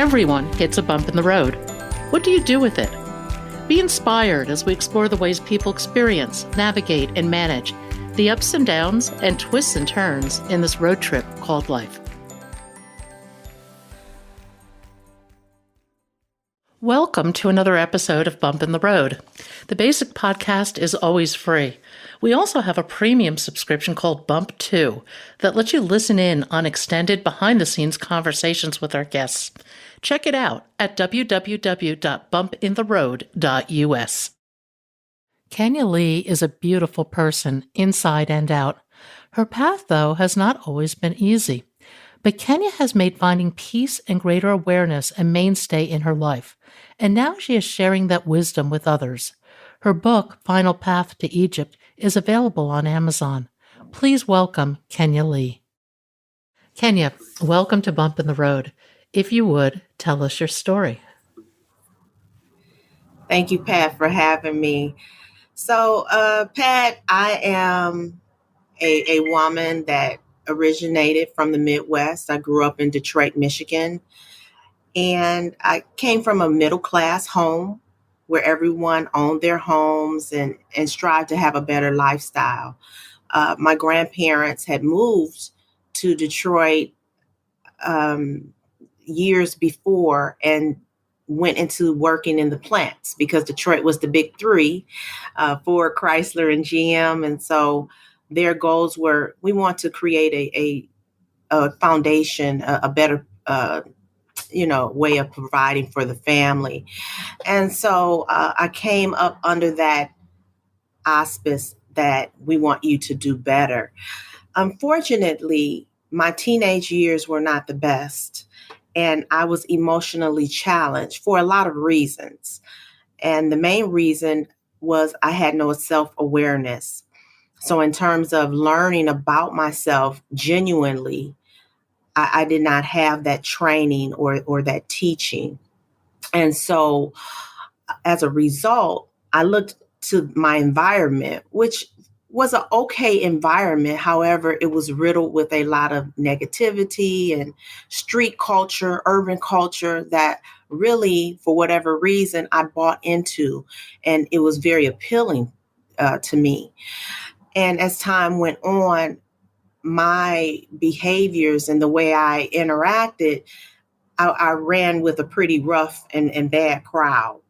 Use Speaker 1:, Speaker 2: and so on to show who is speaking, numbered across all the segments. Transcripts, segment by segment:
Speaker 1: Everyone hits a bump in the road. What do you do with it? Be inspired as we explore the ways people experience, navigate, and manage the ups and downs and twists and turns in this road trip called life. Welcome to another episode of Bump in the Road. The basic podcast is always free. We also have a premium subscription called Bump 2 that lets you listen in on extended behind-the-scenes conversations with our guests. Check it out at www.bumpintheroad.us. Kenya Lee is a beautiful person, inside and out. Her path, though, has not always been easy. But Kenya has made finding peace and greater awareness a mainstay in her life, and now she is sharing that wisdom with others. Her book, Final Path to Egypt, is available on Amazon. Please welcome Kenya Lee. Kenya, welcome to Bump in the Road. If you would, tell us your story.
Speaker 2: Thank you, Pat, for having me. So, Pat, I am a woman that originated from the Midwest. I grew up in Detroit, Michigan, and I came from a middle-class home where everyone owned their homes and strived to have a better lifestyle. My grandparents had moved to Detroit years before and went into working in the plants because Detroit was the big three, Ford, Chrysler, and GM. And so their goals were, we want to create a foundation, a better, way of providing for the family. And so I came up under that auspice that we want you to do better. Unfortunately, my teenage years were not the best, and I was emotionally challenged for a lot of reasons. And the main reason was I had no self-awareness. So in terms of learning about myself genuinely, I did not have that training or that teaching. And so as a result, I looked to my environment, which was an okay environment. However, it was riddled with a lot of negativity and street culture, urban culture that really, for whatever reason, I bought into. And it was very appealing to me. And as time went on, my behaviors and the way I interacted, I ran with a pretty rough and bad crowd.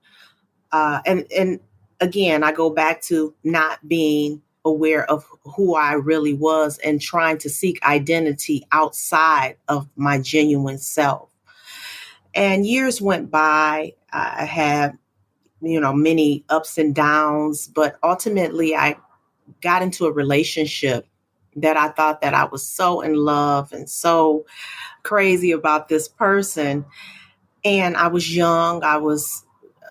Speaker 2: And again, I go back to not being aware of who I really was and trying to seek identity outside of my genuine self. And years went by. I had, many ups and downs, but ultimately I got into a relationship that I thought that I was so in love and so crazy about this person. And I was young, I was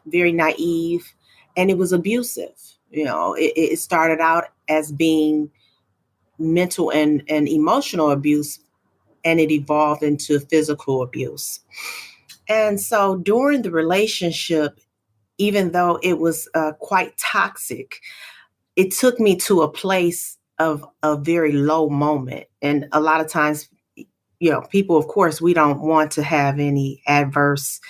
Speaker 2: very naive, and it was abusive. It started out as being mental and emotional abuse, and it evolved into physical abuse. And so during the relationship, even though it was quite toxic, it took me to a place of a very low moment. And a lot of times, people, of course, we don't want to have any adverse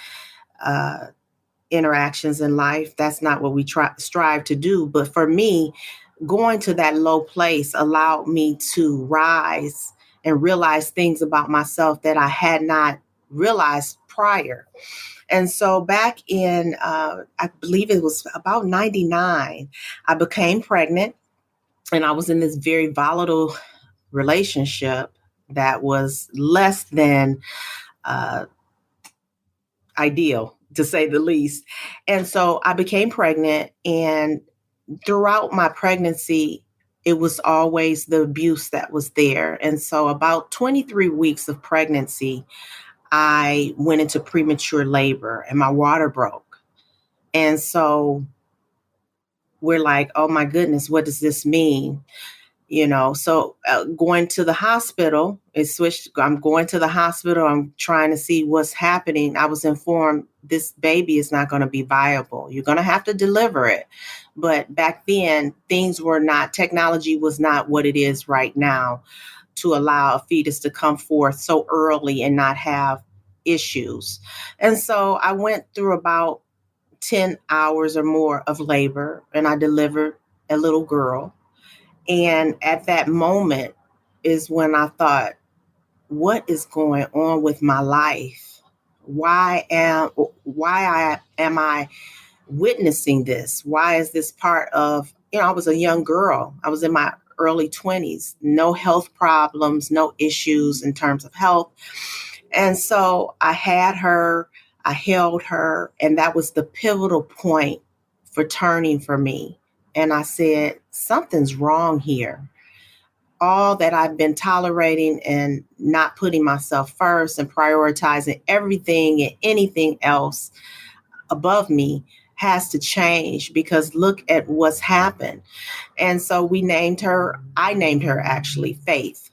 Speaker 2: interactions in life. That's not what we strive to do. But for me, going to that low place allowed me to rise and realize things about myself that I had not realized prior. And so back in, I believe it was about 99, I became pregnant, and I was in this very volatile relationship that was less than ideal, to say the least. And so I became pregnant, and throughout my pregnancy, it was always the abuse that was there. And so about 23 weeks of pregnancy, I went into premature labor and my water broke. And so we're like, oh my goodness, what does this mean? So going to the hospital, it switched. I'm going to the hospital. I'm trying to see what's happening. I was informed this baby is not going to be viable. You're going to have to deliver it. But back then, technology was not what it is right now to allow a fetus to come forth so early and not have issues. And so I went through about 10 hours or more of labor, and I delivered a little girl. And at that moment is when I thought, what is going on with my life? Why am I witnessing this? Why is this part of, I was a young girl. I was in my early 20s, no health problems, no issues in terms of health. And so I had her, I held her, and that was the pivotal point for turning for me. And I said, something's wrong here. All that I've been tolerating and not putting myself first and prioritizing everything and anything else above me has to change, because look at what's happened. And so I named her actually Faith.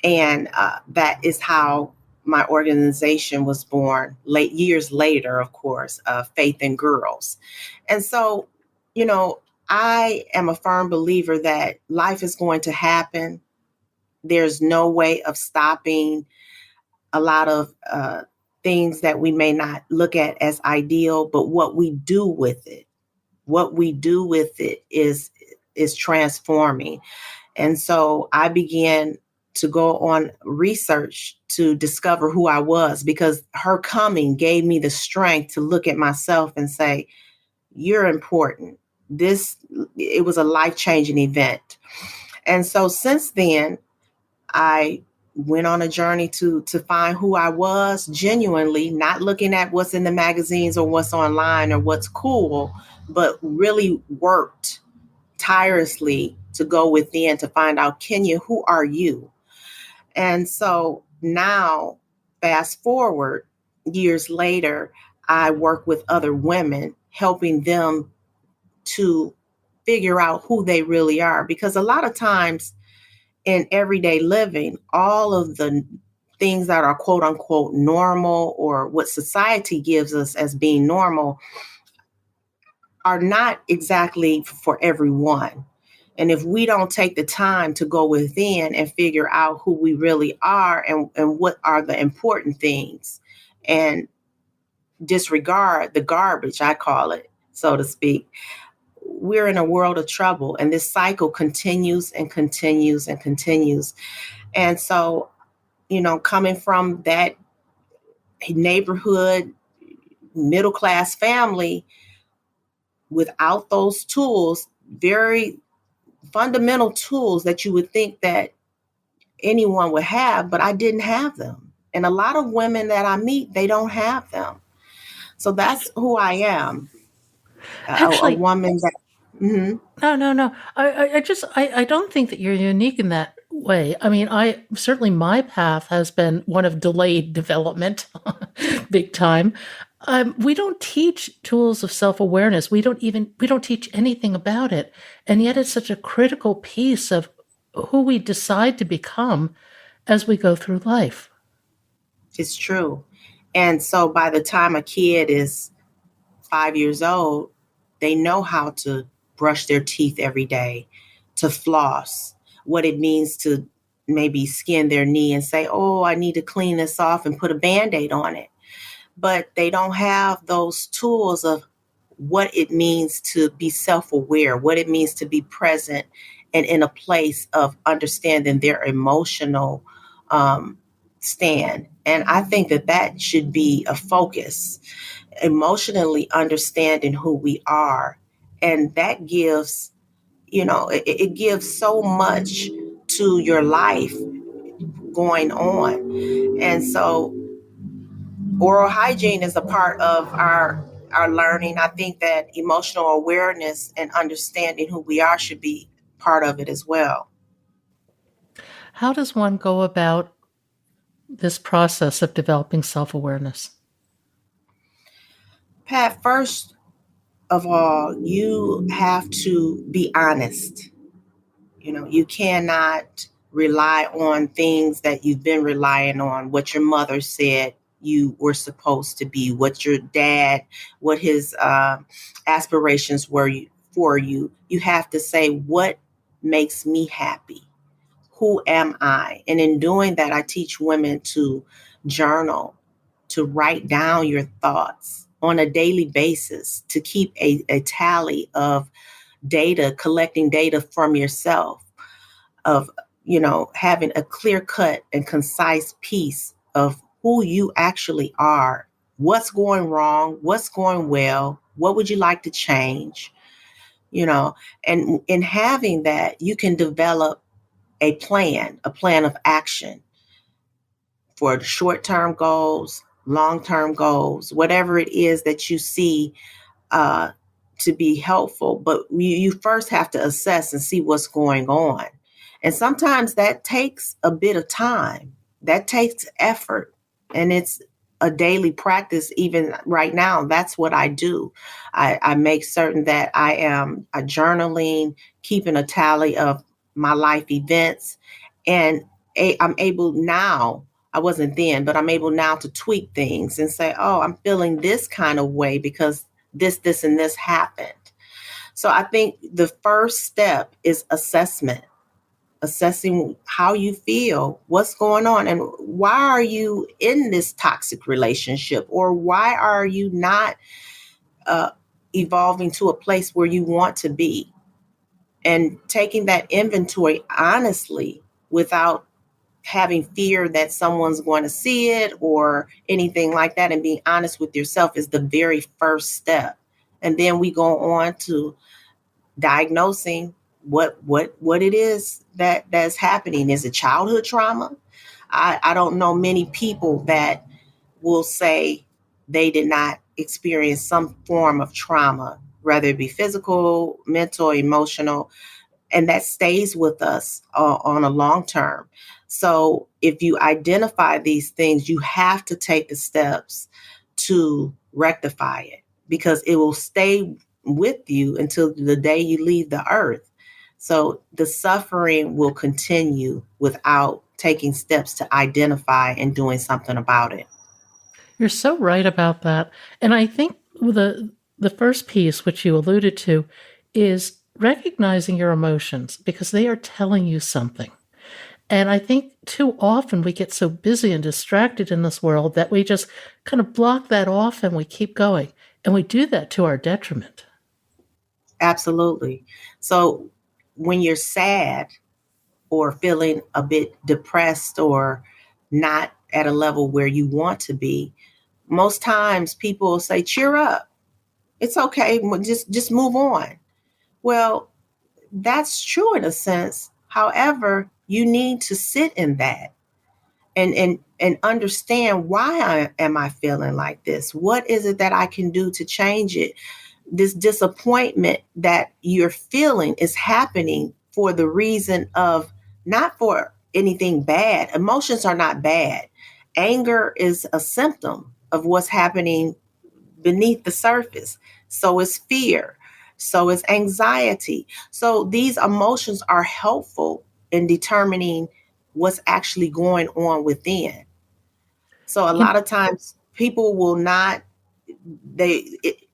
Speaker 2: And that is how my organization was born years later, of course, Faith in Girls. And so, I am a firm believer that life is going to happen. There's no way of stopping a lot of things that we may not look at as ideal, but what we do with it is transforming. And so I began to go on research to discover who I was, because her coming gave me the strength to look at myself and say, you're important. It was a life-changing event. And so since then, I went on a journey to find who I was genuinely, not looking at what's in the magazines or what's online or what's cool, but really worked tirelessly to go within to find out, Kenya, who are you? And so now, fast forward years later, I work with other women, helping them to figure out who they really are. Because a lot of times in everyday living, all of the things that are quote unquote normal, or what society gives us as being normal, are not exactly for everyone. And if we don't take the time to go within and figure out who we really are, and what are the important things, and disregard the garbage, I call it, so to speak, we're in a world of trouble. And this cycle continues and continues and continues. And so, coming from that neighborhood, middle class family, without those tools, very fundamental tools that you would think that anyone would have, but I didn't have them. And a lot of women that I meet, they don't have them. So that's who I am, a
Speaker 1: Actually,
Speaker 2: woman that. Mhm.
Speaker 1: no, no, no. I don't think that you're unique in that way. I mean, certainly my path has been one of delayed development, big time. We don't teach tools of self-awareness. We don't teach anything about it. And yet it's such a critical piece of who we decide to become as we go through life.
Speaker 2: It's true. And so by the time a kid is 5 years old, they know how to brush their teeth every day, to floss, what it means to maybe skin their knee and say, oh, I need to clean this off and put a Band-Aid on it. But they don't have those tools of what it means to be self-aware, what it means to be present and in a place of understanding their emotional stand. And I think that should be a focus, emotionally understanding who we are. And that gives, it gives so much to your life going on. And so oral hygiene is a part of our learning. I think that emotional awareness and understanding who we are should be part of it as well.
Speaker 1: How does one go about this process of developing self-awareness?
Speaker 2: Pat, first of all, you have to be honest. You cannot rely on things that you've been relying on, what your mother said you were supposed to be, what your dad, what his aspirations were for you. You have to say, what makes me happy? Who am I? And in doing that, I teach women to journal to write down your thoughts on a daily basis, to keep a tally of data, collecting data from yourself, of, having a clear cut and concise piece of who you actually are, what's going wrong, what's going well, what would you like to change, and in having that, you can develop a plan of action for short-term goals, long-term goals, whatever it is that you see uh, to be helpful. But you first have to assess and see what's going on. And sometimes that takes a bit of time, that takes effort, and it's a daily practice. Even right now, that's what I do. I make certain that I am journaling, keeping a tally of my life events, and I'm able now. I wasn't then, but I'm able now to tweak things and say, oh, I'm feeling this kind of way because this, and this happened. So I think the first step is assessing how you feel, what's going on, and why are you in this toxic relationship, or why are you not evolving to a place where you want to be, and taking that inventory honestly without having fear that someone's going to see it or anything like that, and being honest with yourself is the very first step. And then we go on to diagnosing what it is that's happening. Is it childhood trauma? I don't know many people that will say they did not experience some form of trauma, whether it be physical, mental, emotional, and that stays with us on a long term. So if you identify these things, you have to take the steps to rectify it, because it will stay with you until the day you leave the earth. So the suffering will continue without taking steps to identify and doing something about it.
Speaker 1: You're so right about that. And I think the first piece, which you alluded to, is recognizing your emotions because they are telling you something. And I think too often we get so busy and distracted in this world that we just kind of block that off and we keep going. And we do that to our detriment.
Speaker 2: Absolutely. So when you're sad or feeling a bit depressed or not at a level where you want to be, most times people will say, cheer up. It's okay. Just move on. Well, that's true in a sense. However, you need to sit in that and understand, why am I feeling like this? What is it that I can do to change it? This disappointment that you're feeling is happening for the reason of, not for anything bad. Emotions are not bad. Anger is a symptom of what's happening beneath the surface. So is fear. So is anxiety. So these emotions are helpful in determining what's actually going on within. So a
Speaker 1: You
Speaker 2: lot of times people will not,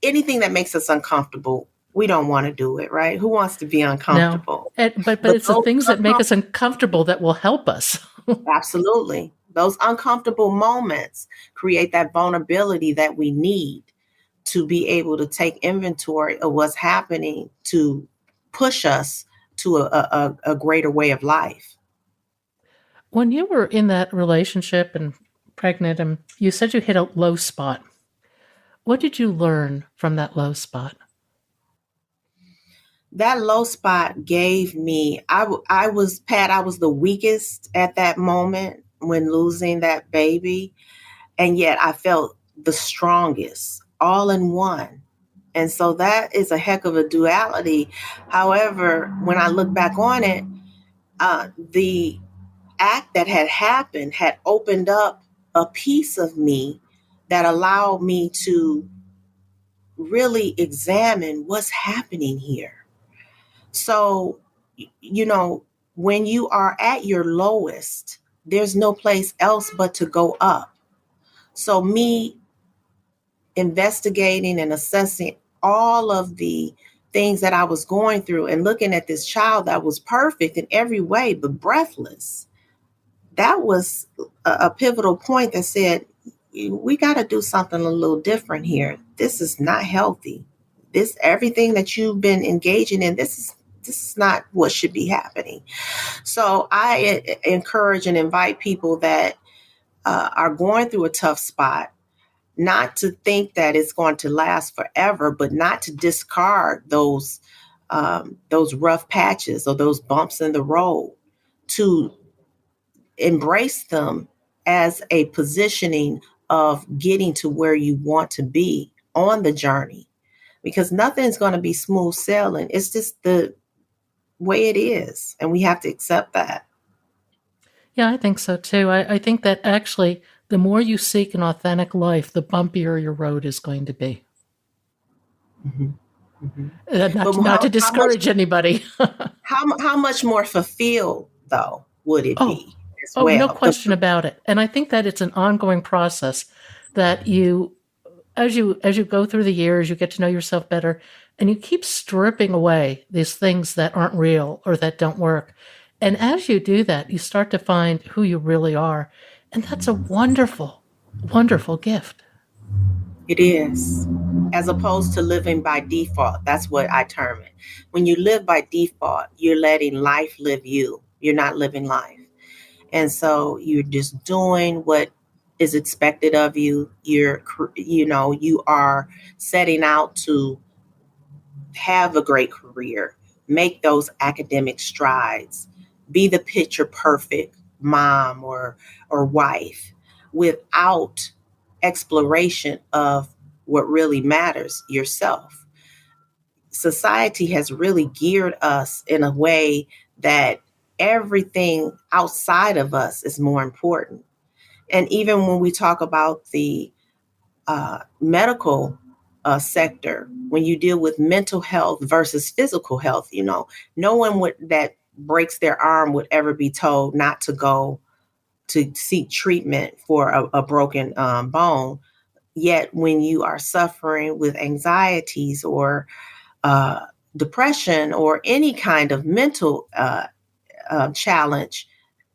Speaker 2: anything that makes us uncomfortable, we don't want to do it, right? Who wants to be
Speaker 1: No,
Speaker 2: uncomfortable?
Speaker 1: but
Speaker 2: But
Speaker 1: it's the
Speaker 2: those
Speaker 1: things that make us
Speaker 2: uncomfortable,
Speaker 1: uncomfortable that will help us.
Speaker 2: absolutely, those uncomfortable moments create that vulnerability that we need to be able to take inventory of what's happening, to push us to a greater way of life.
Speaker 1: When you were in that relationship and pregnant, and you said you hit a low spot, what did you learn from that low spot?
Speaker 2: That low spot gave me, I was, Pat, I was the weakest at that moment when losing that baby. And yet I felt the strongest all in one. And so that is a heck of a duality. However, when I look back on it, the act that had happened had opened up a piece of me that allowed me to really examine what's happening here. So, you know, when you are at your lowest, there's no place else but to go up. So, me investigating and assessing all of the things that I was going through and looking at this child that was perfect in every way, but breathless, that was a pivotal point that said, we got to do something a little different here. This is not healthy. This everything that you've been engaging in, this is not what should be happening. So I encourage and invite people that are going through a tough spot not to think that it's going to last forever, but not to discard those rough patches or those bumps in the road, to embrace them as a positioning of getting to where you want to be on the journey, because nothing's going to be smooth sailing. It's just the way it is, and we have to accept that.
Speaker 1: Yeah, I think so too. I think that actually, the more you seek an authentic life, the bumpier your road is going to be.
Speaker 2: Mm-hmm. Mm-hmm.
Speaker 1: Not,
Speaker 2: But
Speaker 1: not to discourage anybody.
Speaker 2: how much more fulfilled though would it
Speaker 1: Oh,
Speaker 2: be as
Speaker 1: oh, no
Speaker 2: well?
Speaker 1: question about it. And I think that it's an ongoing process that as you go through the years, you get to know yourself better, and you keep stripping away these things that aren't real or that don't work. And as you do that, you start to find who you really are. And that's a wonderful, wonderful gift.
Speaker 2: It is, as opposed to living by default. That's what I term it. When you live by default, you're letting life live you. You're not living life. And so you're just doing what is expected of you. You are setting out to have a great career, make those academic strides, be the picture perfect mom or wife, without exploration of what really matters, yourself. Society has really geared us in a way that everything outside of us is more important. And even when we talk about the medical sector, when you deal with mental health versus physical health, no one that breaks their arm would ever be told not to go to seek treatment for a broken bone. Yet, when you are suffering with anxieties or uh, depression or any kind of mental challenge,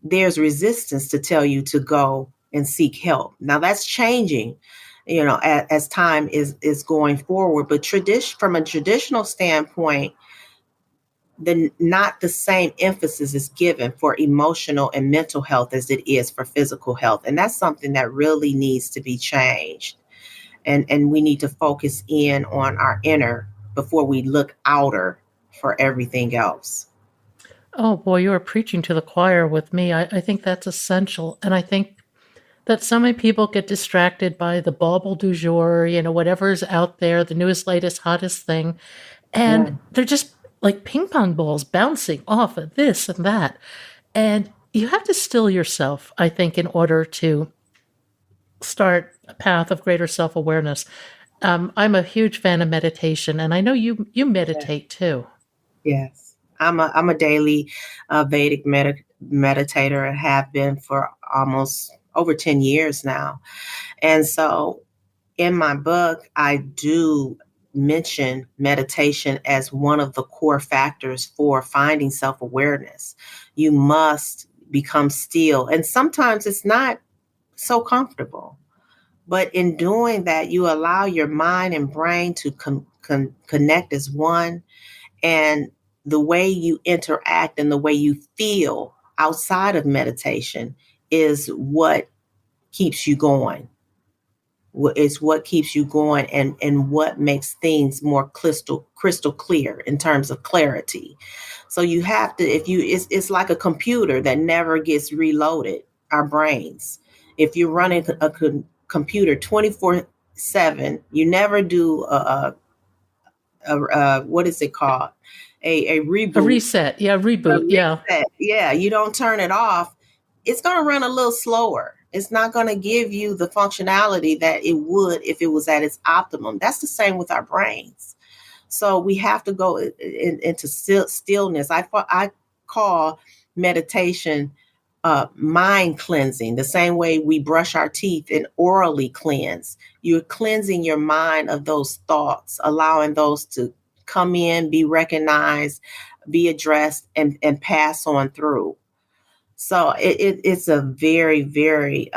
Speaker 2: there's resistance to tell you to go and seek help. Now that's changing, as time is going forward. But from a traditional standpoint, not the same emphasis is given for emotional and mental health as it is for physical health, and that's something that really needs to be changed. And we need to focus in on our inner before we look outer for everything else.
Speaker 1: Oh boy, you are preaching to the choir with me. I think that's essential. And I think that so many people get distracted by the bauble du jour, whatever's out there, the newest, latest, hottest thing.
Speaker 2: Yeah.
Speaker 1: And they're just like ping pong balls bouncing off of this and that. And you have to still yourself, I think, in order to start a path of greater self awareness. I'm a huge fan of meditation, and I know you meditate too.
Speaker 2: Yes, I'm a daily Vedic meditator and have been for almost over 10 years now. And so in my book, I do mention meditation as one of the core factors for finding self-awareness. You must become still. And sometimes it's not so comfortable. But in doing that, you allow your mind and brain to connect as one, and the way you interact and the way you feel outside of meditation is what keeps you going. It's what keeps you going, and what makes things more crystal clear in terms of clarity. So you have to, if you it's like a computer that never gets reloaded, our brains. If you're running a computer 24/7, you never do what is it called? A
Speaker 1: A
Speaker 2: reboot,
Speaker 1: reset. Yeah,
Speaker 2: a
Speaker 1: reboot. Yeah.
Speaker 2: reset. Yeah, you don't turn it off. It's going to run a little slower. It's not going to give you the functionality that it would if it was at its optimum. That's the same with our brains. So we have to go into stillness. I call meditation mind cleansing, the same way we brush our teeth and orally cleanse. You're cleansing your mind of those thoughts, allowing those to come in, be recognized, be addressed, and pass on through. So it's a very, very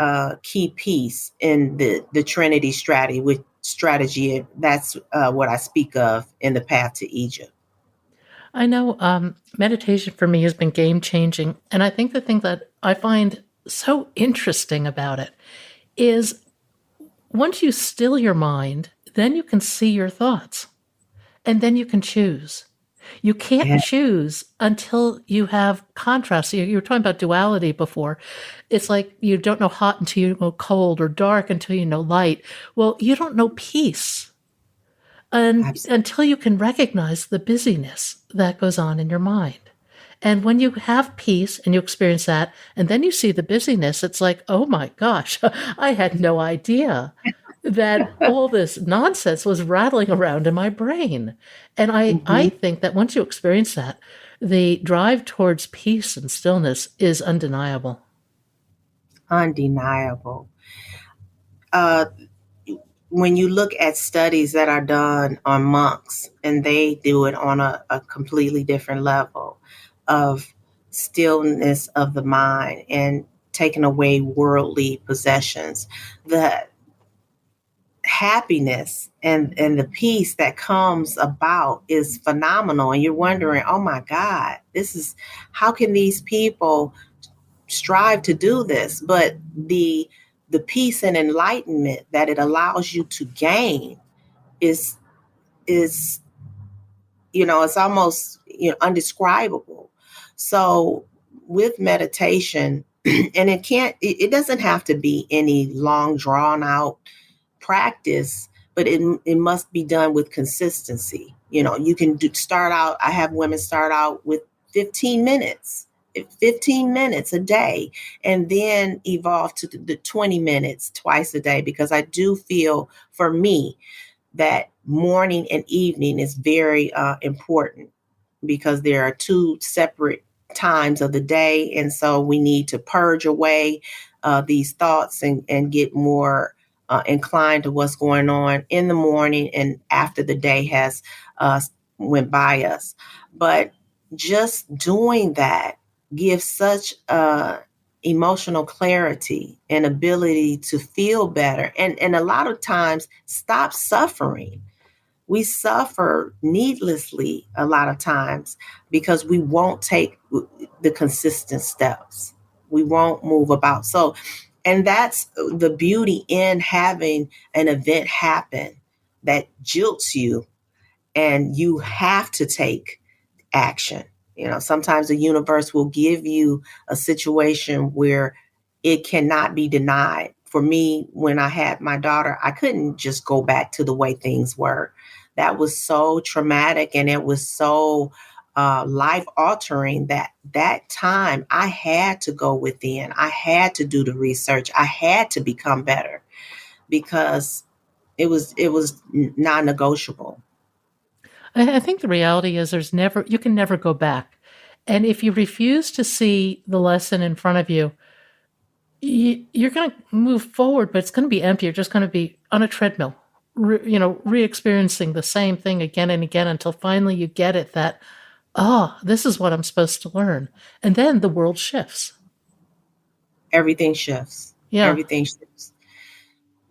Speaker 2: key piece in the Trinity strategy, which strategy that's what I speak of in the path to Egypt.
Speaker 1: I know meditation for me has been game changing. And I think the thing that I find so interesting about it is once you still your mind, then you can see your thoughts and then you can choose. You can't
Speaker 2: Yeah,
Speaker 1: choose until you have contrast. You were talking about duality before. It's like you don't know hot until you know cold or dark until you know light. Well, you don't know peace and
Speaker 2: absolutely.
Speaker 1: until you can recognize the busyness that goes on in your mind. And when you have peace and you experience that, and then you see the busyness, it's like, oh my gosh, I had no idea that all this nonsense was rattling around in my brain. And I
Speaker 2: Hmm.
Speaker 1: think that once you experience that, the drive towards peace and stillness is undeniable.
Speaker 2: Undeniable. Uh, when you look at studies that are done on monks, and they do it on a completely different level of stillness of the mind and taking away worldly possessions, the happiness and the peace that comes about is phenomenal. And you're wondering, oh my God, this is how can these people strive to do this? But the peace and enlightenment that it allows you to gain is it's almost undescribable. So with meditation, and it doesn't have to be any long drawn out practice, but it must be done with consistency. You can start out. I have women start out with 15 minutes 15 minutes a day, and then evolve to the 20 minutes twice a day, because I do feel, for me, that morning and evening is very important, because there are two separate times of the day. And so we need to purge away these thoughts and get more inclined to what's going on in the morning and after the day has uh, went by us. But just doing that gives such emotional clarity and ability to feel better, and a lot of times stop suffering. We suffer needlessly a lot of times because we won't take the consistent steps. We won't move about. So, and that's the beauty in having an event happen that jilts you, and you have to take action. Sometimes the universe will give you a situation where it cannot be denied. For me, when I had my daughter, I couldn't just go back to the way things were. That was so traumatic, and it was so life altering that time I had to go within. I had to do the research. I had to become better, because it was non-negotiable.
Speaker 1: I think the reality is you can never go back. And if you refuse to see the lesson in front of you, you're going to move forward, but it's going to be empty. You're just going to be on a treadmill, re-experiencing the same thing again and again until finally you get it that, oh, this is what I'm supposed to learn. And then the world shifts.
Speaker 2: Everything shifts.
Speaker 1: Yeah.
Speaker 2: Everything shifts.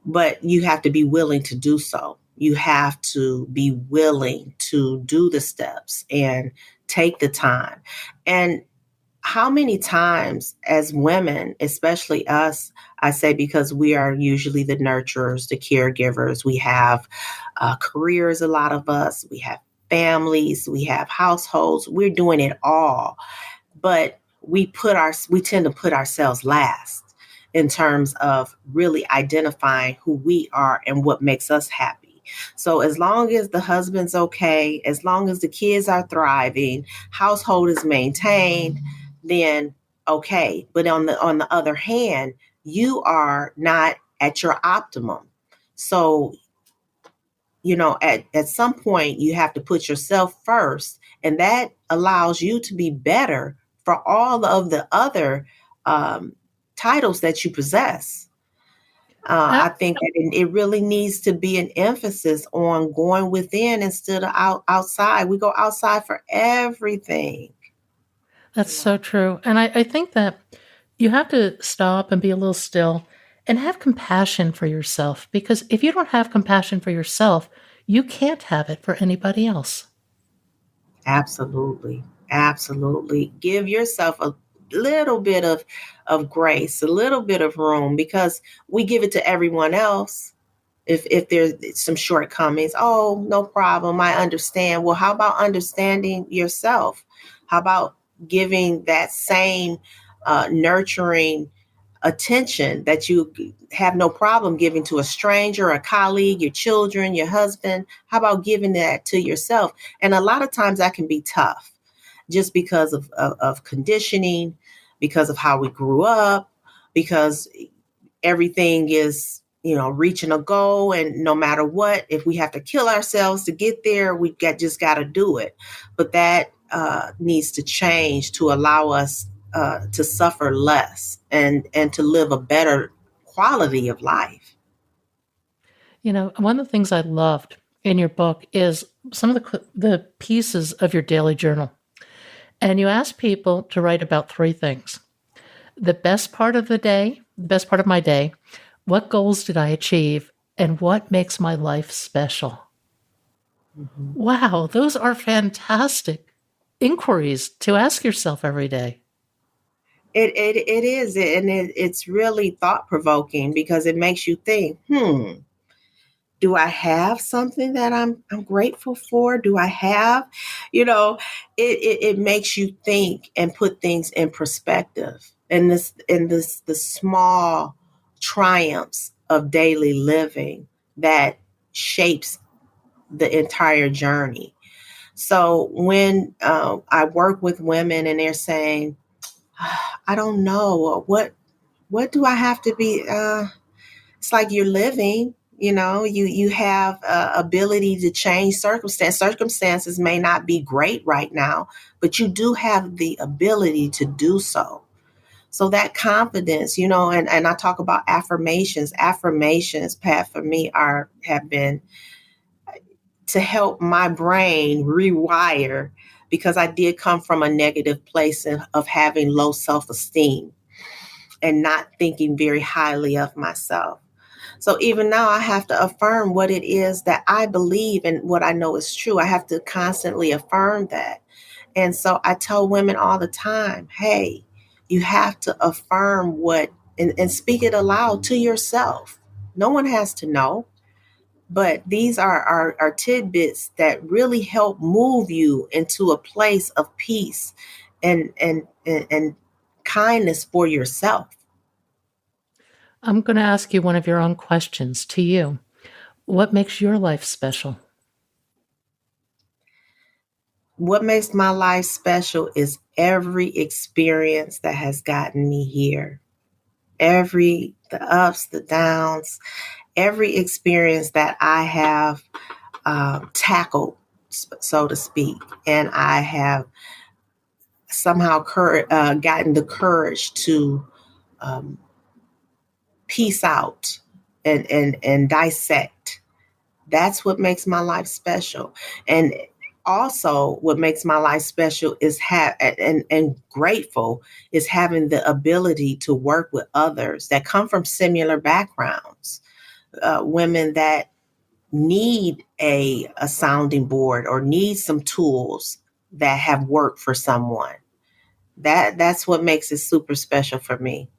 Speaker 2: But you have to be willing to do so. You have to be willing to do the steps and take the time. And how many times as women, especially us, I say, because we are usually the nurturers, the caregivers, we have careers, a lot of us, we have families, we have households, we're doing it all. But we tend to put ourselves last in terms of really identifying who we are and what makes us happy. So as long as the husband's okay, as long as the kids are thriving, household is maintained, then okay. But on the other hand, you are not at your optimum. So at some point you have to put yourself first, and that allows you to be better for all of the other um, titles that you possess.
Speaker 1: Uh,
Speaker 2: I think that it really needs to be an emphasis on going within instead of outside. We go outside for everything,
Speaker 1: that's
Speaker 2: you
Speaker 1: so
Speaker 2: know.
Speaker 1: true. And I think that You have to stop and be a little still and have compassion for yourself, because if you don't have compassion for yourself, you can't have it for anybody else.
Speaker 2: Absolutely. Absolutely. Give yourself a little bit of grace, a little bit of room, because we give it to everyone else. If there's some shortcomings, oh, no problem, I understand. Well, how about understanding yourself? How about giving that same nurturing attention that you have no problem giving to a stranger, a colleague, your children, your husband? How about giving that to yourself? And a lot of times that can be tough, just because of conditioning, because of how we grew up, because everything is, reaching a goal, and no matter what, if we have to kill ourselves to get there, just got to do it. But that needs to change to allow us to suffer less and to live a better quality of life.
Speaker 1: One of the things I loved in your book is some of the pieces of your daily journal. And you ask people to write about three things: the best part of the day, the best part of my day, what goals did I achieve, and what makes my life special.
Speaker 2: Mhm.
Speaker 1: Wow, those are fantastic inquiries to ask yourself every day.
Speaker 2: It is, and it's really thought provoking, because it makes you think, do I have something that I'm grateful for? Do I have, you know, it makes you think and put things in perspective. And this the small triumphs of daily living that shapes the entire journey. So when I work with women and they're saying, I don't know what do I have to be. It's like you're living, you have ability to change circumstances may not be great right now, but you do have the ability to do so. So that confidence, and I talk about affirmations, Pat, for me have been to help my brain rewire, because I did come from a negative place of having low self-esteem and not thinking very highly of myself. So even now, I have to affirm what it is that I believe and what I know is true. I have to constantly affirm that. And so I tell women all the time, hey, you have to affirm and speak it aloud to yourself. No one has to know, but these are tidbits that really help move you into a place of peace and kindness for yourself.
Speaker 1: I'm going to ask you one of your own questions to you. What makes your life special?
Speaker 2: What makes my life special is every experience that has gotten me here. The ups, the downs, every experience that I have tackled, so to speak, and I have somehow gotten the courage to um, piece out and dissect. That's what makes my life special. And also what makes my life special is and grateful is having the ability to work with others that come from similar backgrounds, women that need a sounding board or need some tools that have worked for someone. That's what makes it super special for me.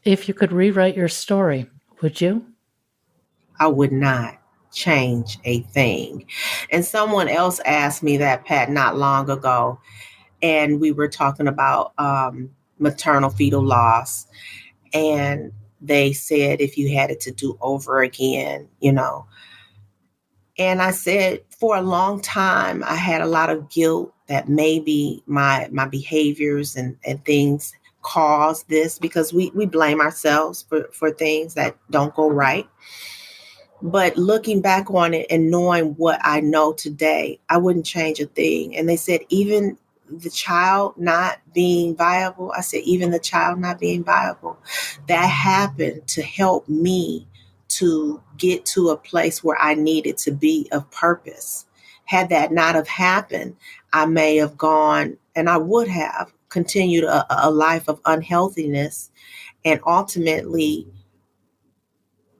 Speaker 1: If you could rewrite your story, would you?
Speaker 2: I would not change a thing. And someone else asked me that, Pat, not long ago, and we were talking about maternal fetal loss, and they said if you had it to do over again, and I said for a long time I had a lot of guilt that maybe my behaviors and things caused this, because we blame ourselves for things that don't go right. But looking back on it and knowing what I know today, I wouldn't change a thing. And they said, even the child not being viable, I said, even the child not being viable, that happened to help me to get to a place where I needed to be of purpose. Had that not have happened, I may have gone, and I would have continued a life of unhealthiness and ultimately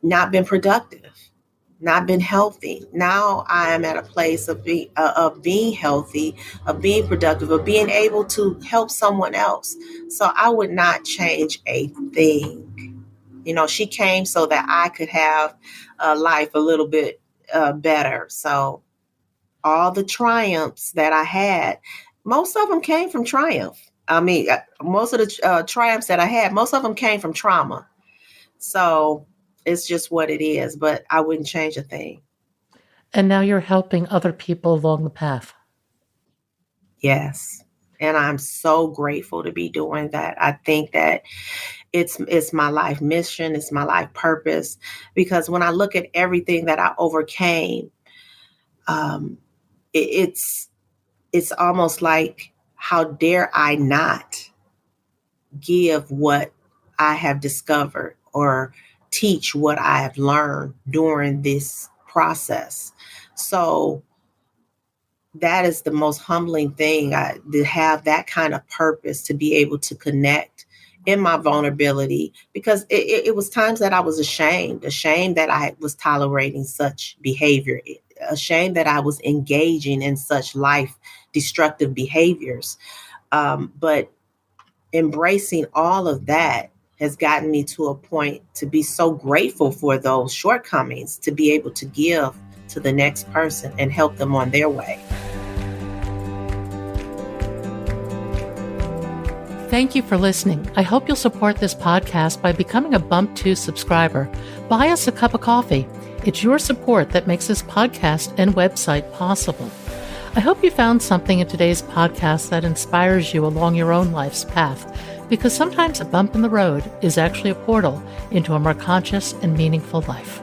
Speaker 2: not been productive, not been healthy. Now I am at a place of being healthy, of being productive, of being able to help someone else. So I would not change a thing. She came so that I could have a life a little bit better. So all the triumphs that I had, most of them came from triumph. I mean, most of the triumphs that I had, most of them came from trauma. So it's just what it is, but I wouldn't change a thing.
Speaker 1: And now you're helping other people along the path.
Speaker 2: Yes. And I'm so grateful to be doing that. I think that it's my life mission, it's my life purpose, because when I look at everything that I overcame, it's almost like, how dare I not give what I have discovered or teach what I have learned during this process. So that is the most humbling thing, to have that kind of purpose, to be able to connect in my vulnerability, because it was times that I was ashamed that I was tolerating such behavior, ashamed that I was engaging in such life destructive behaviors. But embracing all of that has gotten me to a point to be so grateful for those shortcomings, to be able to give to the next person and help them on their way.
Speaker 1: Thank you for listening. I hope you'll support this podcast by becoming a Bump 2 subscriber. Buy us a cup of coffee. It's your support that makes this podcast and website possible. I hope you found something in today's podcast that inspires you along your own life's path, because sometimes a bump in the road is actually a portal into a more conscious and meaningful life.